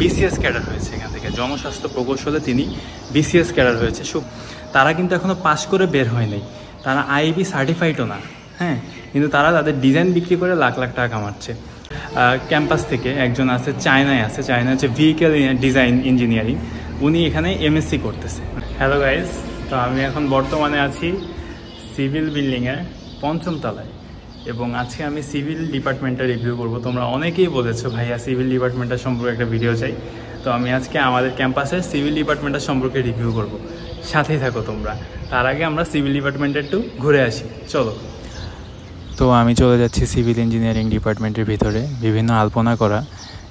BCS cadre হয়েছে এখান থেকে, জনস্বাস্থ্য প্রকৌশলে তিনি বিসিএস ক্যাডার হয়েছে। তারা কিন্তু এখনও পাস করে বের হয় নাই, তারা আইবি সার্টিফাইডও না, হ্যাঁ, কিন্তু তারা তাদের ডিজাইন বিক্রি করে লাখ লাখ টাকা কামাচ্ছে। ক্যাম্পাস থেকে একজন আছে, চায়নায় আছে, চায়না হচ্ছে ভেহিকেল ডিজাইন ইঞ্জিনিয়ারিং, উনি এখানে এমএসসি করতেছে। হ্যালো গাইজ, তো আমি এখন বর্তমানে আছি সিভিল বিল্ডিংয়ের 5ম তলায়, এবং আজকে আমি সিভিল ডিপার্টমেন্টটা রিভিউ করব। তোমরা অনেকেই বলেছো ভাইয়া সিভিল ডিপার্টমেন্টের সম্পর্কে একটা ভিডিও চাই, তো আমি আজকে আমাদের ক্যাম্পাসের সিভিল ডিপার্টমেন্টের সম্পর্কে রিভিউ করব। সাথেই থাকো তোমরা। তার আগে আমরা সিভিল ডিপার্টমেন্টে একটু ঘুরে আসি, চলো। তো আমি চলে যাচ্ছি সিভিল ইঞ্জিনিয়ারিং ডিপার্টমেন্টের ভিতরে। বিভিন্ন আলপনা করা,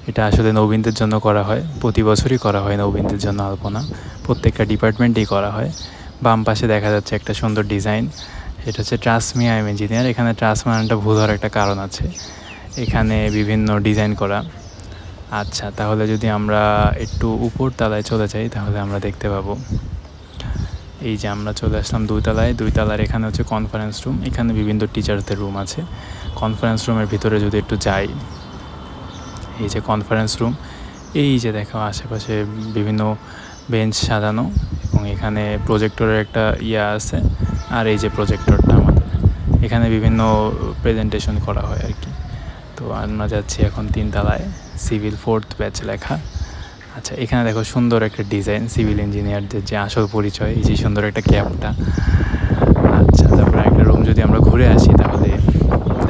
এটা আসলে নবীনদের জন্য করা হয়, প্রতি বছরই করা হয় নবীনদের জন্য আলপনা, প্রত্যেকটা ডিপার্টমেন্টেই করা হয়। বাম পাশে দেখা যাচ্ছে একটা সুন্দর ডিজাইন, এটা হচ্ছে ট্রাস্টমি আই এম ইঞ্জিনিয়ার। এখানে ট্রাস্ট মানেটা ভুল হওয়ার একটা কারণ আছে, এখানে বিভিন্ন ডিজাইন করা। আচ্ছা, তাহলে যদি আমরা একটু উপর তলায় চলে যাই তাহলে আমরা দেখতে পাবো, এই যে আমরা চলে আসলাম 2 তলায়। 2 তলার এখানে হচ্ছে কনফারেন্স রুম, এখানে বিভিন্ন টিচারদের রুম আছে। কনফারেন্স রুমের ভিতরে যদি একটু যাই, এই যে কনফারেন্স রুম, এই যে দেখো আশেপাশে বিভিন্ন বেঞ্চ সাজানো, এবং এখানে প্রজেক্টরের একটা আছে, আর এই যে প্রজেক্টরটা আমাদের এখানে বিভিন্ন প্রেজেন্টেশন করা হয় আর কি। তো আমরা যাচ্ছি এখন 3 তলায়, সিভিল 4th ব্যাচ লেখা। আচ্ছা, এখানে দেখো সুন্দর একটা ডিজাইন, সিভিল ইঞ্জিনিয়ারদের যে আসল পরিচয়, এই যে সুন্দর একটা ক্যাপটা। আচ্ছা, তারপরে একটা রুম যদি আমরা ঘুরে আসি তাহলে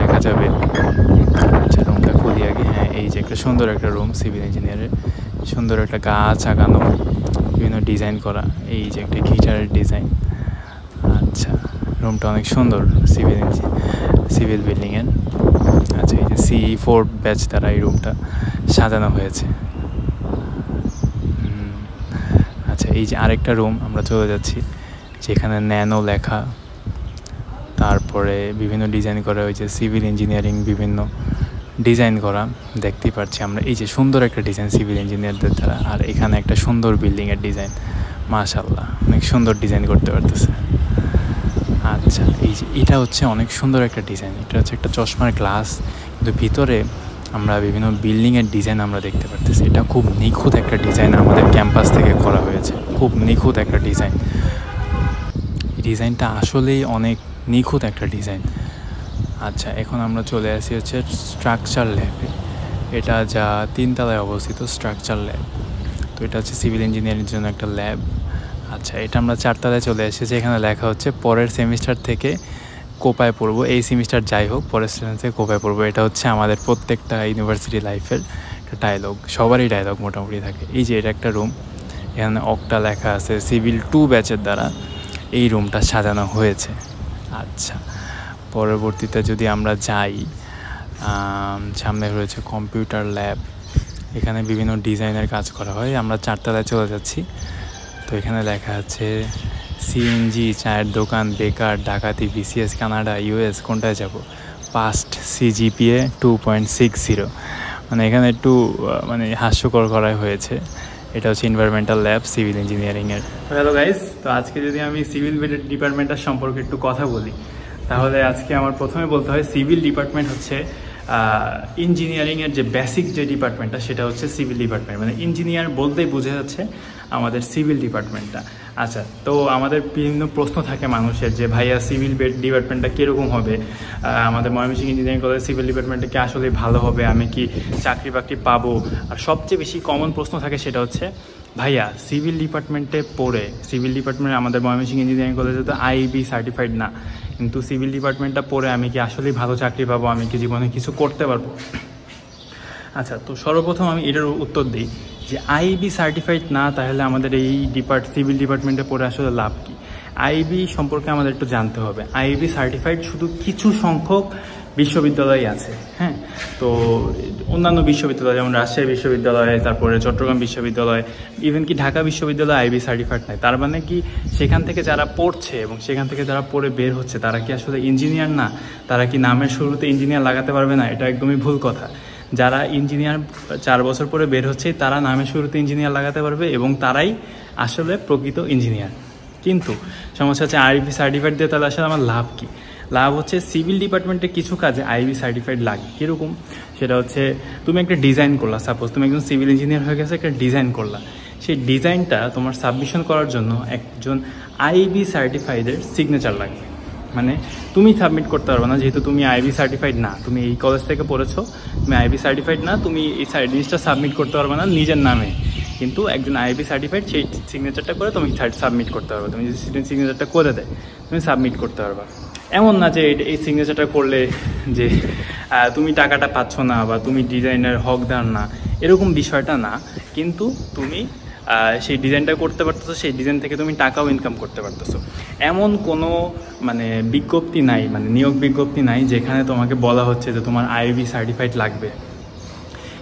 দেখা যাবে, আচ্ছা রুমটা খুলি আগে, হ্যাঁ এই যে একটা সুন্দর একটা রুম সিভিল ইঞ্জিনিয়ারের, সুন্দর একটা গাছ আঁকানো, বিভিন্ন ডিজাইন করা, এই যে একটা গিটারের ডিজাইন। আচ্ছা, রুমটা অনেক সুন্দর সিভিল বিল্ডিংয়ের। আচ্ছা, এই যে C4 ব্যাচ দ্বারা এই রুমটা সাজানো হয়েছে। আচ্ছা, এই যে আরেকটা রুম আমরা চলে যাচ্ছি, যেখানে ন্যানো লেখা, তারপরে বিভিন্ন ডিজাইন করা হয়েছে, সিভিল ইঞ্জিনিয়ারিং বিভিন্ন ডিজাইন করা দেখতেই পাচ্ছি আমরা। এই যে সুন্দর একটা ডিজাইন সিভিল ইঞ্জিনিয়ারদের দ্বারা, আর এখানে একটা সুন্দর বিল্ডিংয়ের ডিজাইন, মাশাআল্লাহ অনেক সুন্দর ডিজাইন করতে পারতেছে। আচ্ছা, এই যে এটা হচ্ছে অনেক সুন্দর একটা ডিজাইন, এটা হচ্ছে একটা চশমার গ্লাস, কিন্তু ভিতরে আমরা বিভিন্ন বিল্ডিংয়ের ডিজাইন আমরা দেখতে পারতেছি। এটা খুব নিখুঁত একটা ডিজাইন আমাদের ক্যাম্পাস থেকে করা হয়েছে, খুব নিখুঁত একটা ডিজাইন। এই ডিজাইনটা আসলেই অনেক নিখুঁত একটা ডিজাইন। আচ্ছা, এখন আমরা চলে আসি হচ্ছে স্ট্রাকচার ল্যাবে, এটা যা 3 তলায় অবস্থিত স্ট্রাকচার ল্যাব। তো এটা হচ্ছে সিভিল ইঞ্জিনিয়ারিংয়ের জন্য একটা ল্যাব। আচ্ছা, এটা আমরা 4 তলায় চলে এসেছি, এখানে লেখা হচ্ছে পরের সেমিস্টার থেকে কোপায় পড়বো, এই সেমিস্টার যাই হোক পরের সেমিস্টার থেকে কোপায় পড়বো। এটা হচ্ছে আমাদের প্রত্যেকটা ইউনিভার্সিটি লাইফের একটা ডায়লগ, সবারই ডায়লগ মোটামুটি থাকে। এই যে এটা একটা রুম, এখানে অক্টা লেখা আছে, সিভিল 2 ব্যাচের দ্বারা এই রুমটা সাজানো হয়েছে। আচ্ছা, পরবর্তীতে যদি আমরা যাই, সামনে রয়েছে কম্পিউটার ল্যাব, এখানে বিভিন্ন ডিজাইনের কাজ করা হয়। আমরা 4 তলায় চলে যাচ্ছি, তো এখানে লেখা আছে সিএনজি, চায়ের দোকান, বেকার, ডাকাতি, বিসিএস, কানাডা, ইউএস, কোনটায় যাব, পাস্ট, সিজিপিএ 2.60, মানে এখানে একটু মানে হাস্যকর করাই হয়েছে। এটা হচ্ছে এনভায়রনমেন্টাল ল্যাব সিভিল ইঞ্জিনিয়ারিংয়ের। হ্যালো গাইজ, তো আজকে যদি আমি সিভিল ডিপার্টমেন্টের সম্পর্কে একটু কথা বলি, তাহলে আজকে আমার প্রথমে বলতে হয় সিভিল ডিপার্টমেন্ট হচ্ছে ইঞ্জিনিয়ারিংয়ের যে বেসিক যে ডিপার্টমেন্টটা, সেটা হচ্ছে সিভিল ডিপার্টমেন্ট। মানে ইঞ্জিনিয়ার বলতেই বোঝা যাচ্ছে আমাদের সিভিল ডিপার্টমেন্টটা। আচ্ছা, তো আমাদের বিভিন্ন প্রশ্ন থাকে মানুষের যে ভাইয়া সিভিল ডিপার্টমেন্টটা কীরকম হবে, আমাদের ময়মনসিংহ ইঞ্জিনিয়ারিং কলেজ সিভিল ডিপার্টমেন্টে কি আসলে ভালো হবে, আমি কি চাকরি বাকরি পাবো? আর সবচেয়ে বেশি কমন প্রশ্ন থাকে সেটা হচ্ছে ভাইয়া সিভিল ডিপার্টমেন্টে পড়ে, সিভিল ডিপার্টমেন্ট আমাদের ময়মনসিংহ ইঞ্জিনিয়ারিং কলেজে তো আইবি সার্টিফাইড না, কিন্তু সিভিল ডিপার্টমেন্টটা পড়ে আমি কি আসলেই ভালো চাকরি পাবো, আমি কি জীবনে কিছু করতে পারবো? আচ্ছা, তো সর্বপ্রথম আমি এটার উত্তর দিই যে আইবি সার্টিফাইড না, তাহলে আমাদের এই সিভিল ডিপার্টমেন্টে পড়ে আসলে লাভ কী? আইবি সম্পর্কে আমাদের একটু জানতে হবে। আইবি সার্টিফাইড শুধু কিছু সংখ্যক বিশ্ববিদ্যালয় আছে, হ্যাঁ, তো অন্যান্য বিশ্ববিদ্যালয় যেমন রাজশাহী বিশ্ববিদ্যালয়, তারপরে চট্টগ্রাম বিশ্ববিদ্যালয়, ইভেন কি ঢাকা বিশ্ববিদ্যালয় আইবি সার্টিফাইড নাই। তার মানে কি সেখান থেকে যারা পড়ছে এবং সেখান থেকে যারা পড়ে বের হচ্ছে তারা কি আসলে ইঞ্জিনিয়ার না? তারা কি নামের শুরুতে ইঞ্জিনিয়ার লাগাতে পারবে না? এটা একদমই ভুল কথা। যারা ইঞ্জিনিয়ার 4 বছর পরে বের হচ্ছে তারা নামের শুরুতে ইঞ্জিনিয়ার লাগাতে পারবে এবং তারাই আসলে প্রকৃত ইঞ্জিনিয়ার। কিন্তু সমস্যা হচ্ছে আইবি সার্টিফাইড দিয়ে তাহলে আসলে আমার লাভ কী? লাভ হচ্ছে সিভিল ডিপার্টমেন্টে কিছু কাজে আইবি সার্টিফাইড লাগে। কীরকম? সেটা হচ্ছে তুমি একটা ডিজাইন করলা, সাপোজ তুমি একজন সিভিল ইঞ্জিনিয়ার হয়ে গেছে, একটা ডিজাইন করলা, সেই ডিজাইনটা তোমার সাবমিশন করার জন্য একজন আইবি সার্টিফাইডের সিগনেচার লাগবে। মানে তুমি সাবমিট করতে পারবে না, যেহেতু তুমি আইবি সার্টিফাইড না, তুমি এই কলেজ থেকে পড়েছো, তুমি আইবি সার্টিফাইড না, তুমি এই জিনিসটা সাবমিট করতে পারবে না নিজের নামে, কিন্তু একজন আইবি সার্টিফাইড সেই সিগনেচারটা করে তুমি সাবমিট করতে পারবে। তুমি যদি সিগনেচারটা করে দেয় তুমি সাবমিট করতে পারবা। এমন না যে এই সিগনেচারটা করলে যে তুমি টাকাটা পাচ্ছ না বা তুমি ডিজাইনের হকদার না, এরকম বিষয়টা না, কিন্তু তুমি সেই ডিজাইনটা করতে পারতেছো, সেই ডিজাইন থেকে তুমি টাকাও ইনকাম করতে পারতেছো। এমন কোনো মানে বিজ্ঞপ্তি নাই, মানে নিয়োগ বিজ্ঞপ্তি নাই যেখানে তোমাকে বলা হচ্ছে যে তোমার আইবি সার্টিফাইড লাগবে।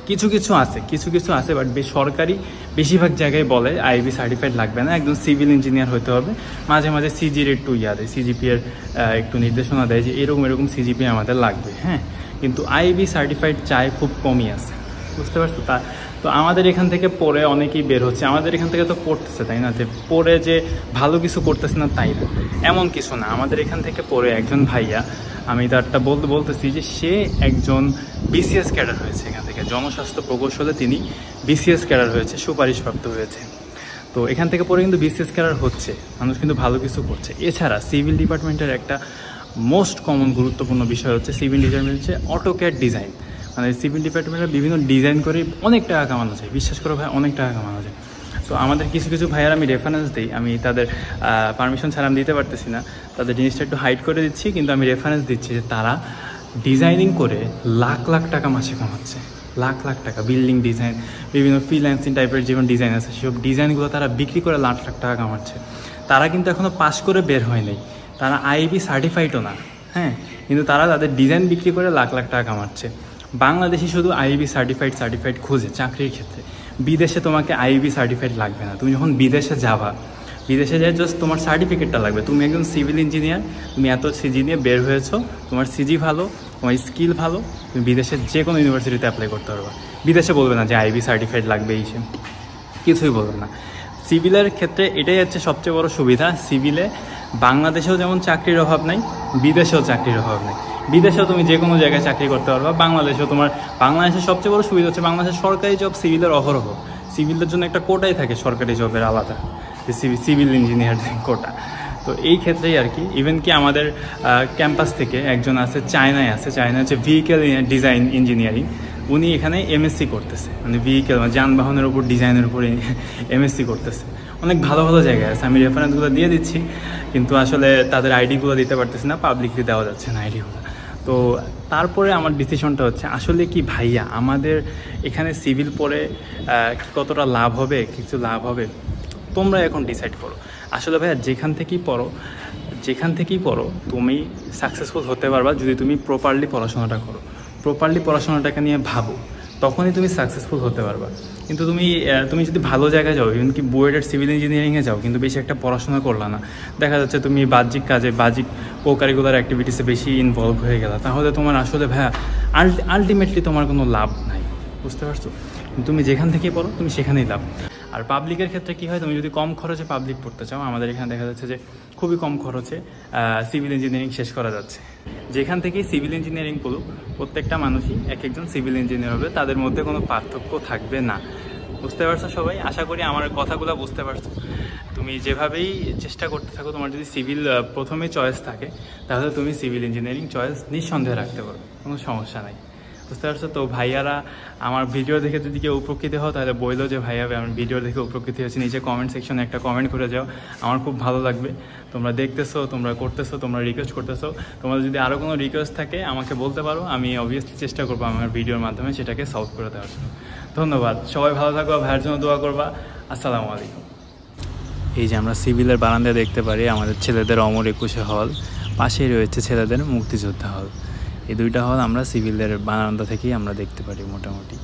কিছু কিছু আছে বাট সরকারি বেশিরভাগ জায়গায় বলে আইবি সার্টিফাইড লাগবে না, একদম সিভিল ইঞ্জিনিয়ার হতে হবে। মাঝে মাঝে সিজির একটু দেয়, সিজিপিএর একটু নির্দেশনা দেয় যে এরকম সিজিপি আমাদের লাগবে, হ্যাঁ, কিন্তু আইবি সার্টিফাইড চাই খুব কমই আছে, বুঝতে পারছো? তো আমাদের এখান থেকে পড়ে অনেকেই বের হচ্ছে, আমাদের এখান থেকে তো পড়তেছে, তাই না? যে পড়ে যে ভালো কিছু করতেছে না তাই না, এমন কিছু না। আমাদের এখান থেকে পড়ে একজন ভাইয়া, আমি তারটা বলতেছি যে সে একজন বিসিএস ক্যাডার হয়েছে, এখান থেকে জনস্বাস্থ্য প্রকৌশলে তিনি বিসিএস ক্যাডার হয়েছে, সুপারিশপ্রাপ্ত হয়েছে। তো এখান থেকে পড়ে কিন্তু বিসিএস ক্যাডার হচ্ছে, মানুষ কিন্তু ভালো কিছু করছে। এছাড়া সিভিল ডিপার্টমেন্টের একটা মোস্ট কমন গুরুত্বপূর্ণ বিষয় হচ্ছে সিভিল ডিপার্টমেন্ট হচ্ছে অটোক্যাড ডিজাইন। মানে সিভিল ডিপার্টমেন্টের বিভিন্ন ডিজাইন করে অনেক টাকা কামানো যায়, বিশ্বাস করো ভাই, অনেক টাকা কামানো যায়। তো আমাদের কিছু ভাইয়ার আমি রেফারেন্স দিই, আমি তাদের পারমিশন ছাড়া আমি দিতে পারতেছি না, তাদের জিনিসটা একটু হাইড করে দিচ্ছি, কিন্তু আমি রেফারেন্স দিচ্ছি যে তারা ডিজাইনিং করে লাখ লাখ টাকা মাসে কামাচ্ছে, লাখ লাখ টাকা। বিল্ডিং ডিজাইন, বিভিন্ন ফ্রিল্যান্সিং টাইপের যেমন ডিজাইন আছে, সেসব ডিজাইনগুলো তারা বিক্রি করে লাখ লাখ টাকা কামাচ্ছে। তারা কিন্তু এখনও পাস করে বের হয় নাই, তারা আইবি সার্টিফাইডও না, হ্যাঁ, কিন্তু তারা তাদের ডিজাইন বিক্রি করে লাখ লাখ টাকা কামাচ্ছে। বাংলাদেশে শুধু আইবি সার্টিফাইড খোঁজে চাকরির ক্ষেত্রে। বিদেশে তোমাকে আইবি সার্টিফাইড লাগবে না। তুমি যখন বিদেশে যাবা, বিদেশে যাই জাস্ট তোমার সার্টিফিকেটটা লাগবে। তুমি একজন সিভিল ইঞ্জিনিয়ার, তুমি এত সিজি নিয়ে বের হয়েছো, তোমার সিজি ভালো, তোমার স্কিল ভালো, তুমি বিদেশের যে কোনো ইউনিভার্সিটিতে অ্যাপ্লাই করতে পারবা। বিদেশে বলবে না যে আইবি সার্টিফাইড লাগবে, এই কিছুই বলবে না। সিভিলের ক্ষেত্রে এটাই হচ্ছে সবচেয়ে বড় সুবিধা। সিভিলে বাংলাদেশেও যেমন চাকরির অভাব নাই, বিদেশেও চাকরির অভাব নেই। বিদেশেও তুমি যে কোনো জায়গায় চাকরি করতে পারবা, বাংলাদেশেও বাংলাদেশের সবচেয়ে বড় সুবিধা হচ্ছে বাংলাদেশের সরকারি জব সিভিলের অহরহ। সিভিলদের জন্য একটা কোটাই থাকে সরকারি জবের আলাদা, যে সিভিল ইঞ্জিনিয়ার কোটা। তো এই ক্ষেত্রেই আর কি, ইভেন কি আমাদের ক্যাম্পাস থেকে একজন আছে, চায়না হচ্ছে ভেহিকেল ডিজাইন ইঞ্জিনিয়ারিং, উনি এখানে এমএসসি করতেছে, মানে ভেহিকেল মানে যানবাহনের উপর ডিজাইনের উপরে এমএসসি করতেছে। অনেক ভালো ভালো জায়গায় আছে, আমি রেফারেন্সগুলো দিয়ে দিচ্ছি, কিন্তু আসলে তাদের আইডিগুলো দিতে পারতেছি না, পাবলিকলি দেওয়া যাচ্ছে না আইডিগুলো। তো তারপরে আমার ডিসিশনটা হচ্ছে আসলে কি ভাইয়া আমাদের এখানে সিভিল পড়ে কতটা লাভ হবে, কিছু লাভ হবে, তোমরা এখন ডিসাইড করো। আসলে ভাইয়া যেখান থেকেই পড়ো তুমি সাকসেসফুল হতে পারবা যদি তুমি প্রপারলি পড়াশোনাটা করো, প্রপারলি পড়াশোনাটাকে নিয়ে ভাবো, তখনই তুমি সাকসেসফুল হতে পারবা। কিন্তু তুমি যদি ভালো জায়গায় যাও, ইভেন কি বুয়েটের সিভিল ইঞ্জিনিয়ারিংয়ে যাও, কিন্তু বেশি একটা পড়াশোনা করলা না, দেখা যাচ্ছে তুমি বাহ্যিক কাজে, বাহ্যিক কোকারিকুলার অ্যাক্টিভিটিসে বেশি ইনভলভ হয়ে গেলা, তাহলে তোমার আসলে ভাইয়া আলটিমেটলি তোমার কোনো লাভ নাই, বুঝতে পারছো? তুমি যেখান থেকেই পড়ো তুমি সেখানেই লাভ। আর পাবলিকের ক্ষেত্রে কী হয়, তুমি যদি কম খরচে পাবলিক পড়তে চাও, আমাদের এখানে দেখা যাচ্ছে যে খুবই কম খরচে সিভিল ইঞ্জিনিয়ারিং শেষ করা যাচ্ছে। যেখান থেকেই সিভিল ইঞ্জিনিয়ারিং পড়ুক, প্রত্যেকটা মানুষই একজন সিভিল ইঞ্জিনিয়ার হবে, তাদের মধ্যে কোনো পার্থক্য থাকবে না। বুঝতে পারছো সবাই? আশা করি আমার কথাগুলো বুঝতে পারছো। তুমি যেভাবেই চেষ্টা করতে থাকো, তোমার যদি সিভিল প্রথমে চয়েস থাকে, তাহলে তুমি সিভিল ইঞ্জিনিয়ারিং চয়েস নিঃসন্দেহে রাখতে পারো, কোনো সমস্যা নাই। বুঝতে পারছো? তো ভাইয়ারা আমার ভিডিও দেখে যদি কেউ উপকৃত হও, তাহলে বললো যে ভাইয়া আমার ভিডিও দেখে উপকৃত হয়েছে, নিচে কমেন্ট সেকশনে একটা কমেন্ট করে যাও, আমার খুব ভালো লাগবে। তোমরা দেখতেছো, তোমরা করতেছো, তোমরা রিকোয়েস্ট করতেছো, তোমাদের যদি আরও কোনো রিকোয়েস্ট থাকে আমাকে বলতে পারো, আমি অবভিয়াসলি চেষ্টা করবো আমার ভিডিওর মাধ্যমে সেটাকে সলভ করে দেওয়ার জন্য। ধন্যবাদ, সবাই ভালো থাকবা, ভাইয়ের জন্য দোয়া করবা। আসসালামু আলাইকুম। এই যে আমরা সিভিলের বারান্দায় দেখতে পারি আমাদের ছেলেদের অমর 21 হল, পাশেই রয়েছে ছেলেদের মুক্তিযোদ্ধা হল। এই দুইটা হল আমরা সিভিলের বারান্দা থেকেই আমরা দেখতে পারি মোটামুটি।